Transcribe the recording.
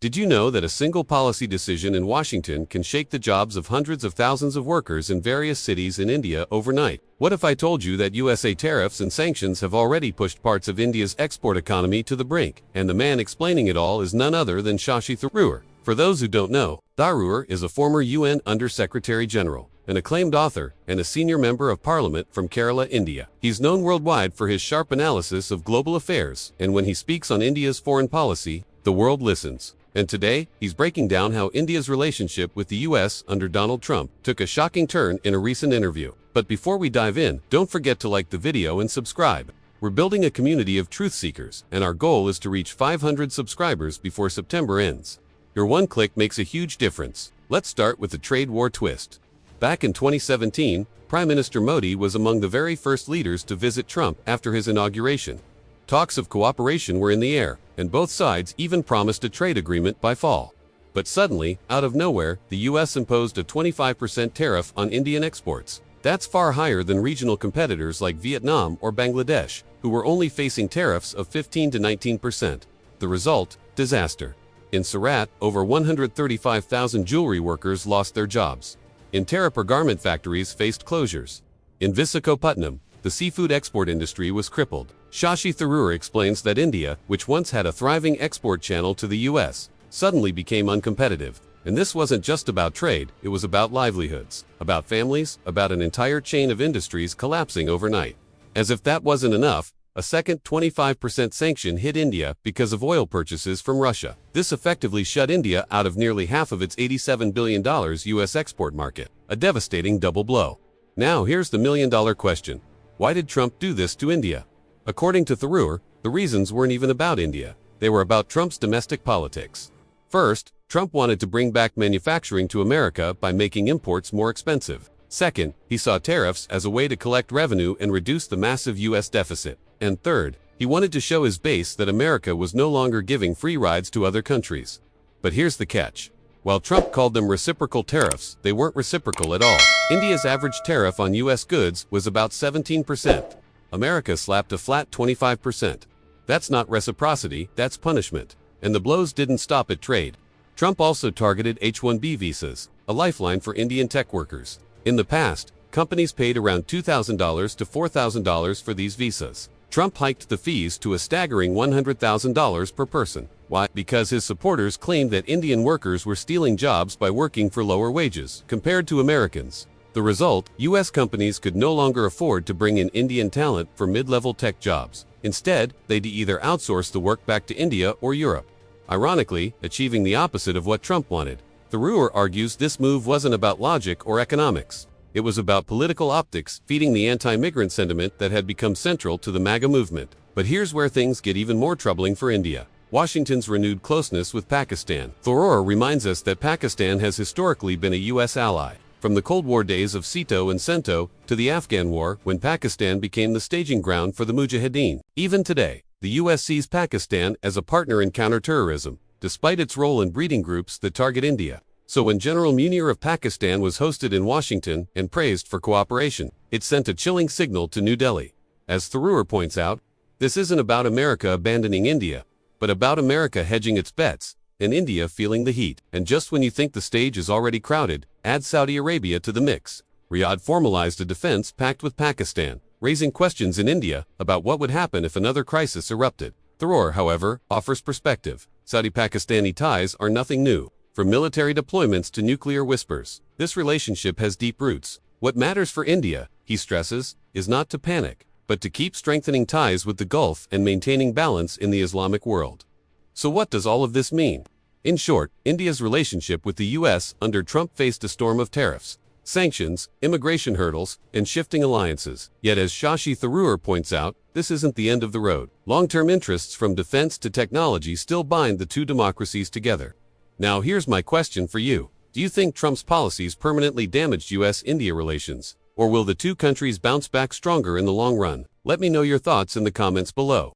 Did you know that a single policy decision in Washington can shake the jobs of hundreds of thousands of workers in various cities in India overnight? What if I told you that USA tariffs and sanctions have already pushed parts of India's export economy to the brink? And the man explaining it all is none other than Shashi Tharoor. For those who don't know, Tharoor is a former UN Under-Secretary General, an acclaimed author, and a senior member of parliament from Kerala, India. He's known worldwide for his sharp analysis of global affairs, and when he speaks on India's foreign policy, the world listens. And today, he's breaking down how India's relationship with the US under Donald Trump took a shocking turn in a recent interview. But before we dive in, don't forget to like the video and subscribe. We're building a community of truth seekers, and our goal is to reach 500 subscribers before September ends. Your one click makes a huge difference. Let's start with the trade war twist. Back in 2017, Prime Minister Modi was among the very first leaders to visit Trump after his inauguration. Talks of cooperation were in the air, and both sides even promised a trade agreement by fall. But suddenly, out of nowhere, the US imposed a 25% tariff on Indian exports. That's far higher than regional competitors like Vietnam or Bangladesh, who were only facing tariffs of 15 to 19%. The result? Disaster. In Surat, over 135,000 jewelry workers lost their jobs. In Tarapur garment factories faced closures. In Visakhapatnam, the seafood export industry was crippled. Shashi Tharoor explains that India, which once had a thriving export channel to the US, suddenly became uncompetitive. And this wasn't just about trade, it was about livelihoods, about families, about an entire chain of industries collapsing overnight. As if that wasn't enough, a second 25% sanction hit India because of oil purchases from Russia. This effectively shut India out of nearly half of its $87 billion US export market, a devastating double blow. Now here's the million-dollar question. Why did Trump do this to India? According to Tharoor, the reasons weren't even about India. They were about Trump's domestic politics. First, Trump wanted to bring back manufacturing to America by making imports more expensive. Second, he saw tariffs as a way to collect revenue and reduce the massive US deficit. And third, he wanted to show his base that America was no longer giving free rides to other countries. But here's the catch. While Trump called them reciprocal tariffs, they weren't reciprocal at all. India's average tariff on US goods was about 17%. America slapped a flat 25%. That's not reciprocity, that's punishment. And the blows didn't stop at trade. Trump also targeted H-1B visas, a lifeline for Indian tech workers. In the past, companies paid around $2,000 to $4,000 for these visas. Trump hiked the fees to a staggering $100,000 per person. Why? Because his supporters claimed that Indian workers were stealing jobs by working for lower wages compared to Americans. The result, US companies could no longer afford to bring in Indian talent for mid-level tech jobs. Instead, they'd either outsource the work back to India or Europe. Ironically, achieving the opposite of what Trump wanted. Tharoor argues this move wasn't about logic or economics. It was about political optics, feeding the anti-migrant sentiment that had become central to the MAGA movement. But here's where things get even more troubling for India. Washington's renewed closeness with Pakistan. Tharoor reminds us that Pakistan has historically been a US ally. From the Cold War days of Sito and Sento to the Afghan War, when Pakistan became the staging ground for the Mujahideen. Even today, the US sees Pakistan as a partner in counterterrorism, despite its role in breeding groups that target India. So when General Munir of Pakistan was hosted in Washington and praised for cooperation, it sent a chilling signal to New Delhi. As Tharoor points out, this isn't about America abandoning India, but about America hedging its bets, and India feeling the heat. And just when you think the stage is already crowded, add Saudi Arabia to the mix. Riyadh formalized a defense pact with Pakistan, raising questions in India about what would happen if another crisis erupted. Tharoor, however, offers perspective. Saudi-Pakistani ties are nothing new. From military deployments to nuclear whispers, this relationship has deep roots. What matters for India, he stresses, is not to panic, but to keep strengthening ties with the Gulf and maintaining balance in the Islamic world. So what does all of this mean? In short, India's relationship with the US under Trump faced a storm of tariffs, sanctions, immigration hurdles, and shifting alliances. Yet as Shashi Tharoor points out, this isn't the end of the road. Long-term interests from defense to technology still bind the two democracies together. Now here's my question for you. Do you think Trump's policies permanently damaged US-India relations? Or will the two countries bounce back stronger in the long run? Let me know your thoughts in the comments below.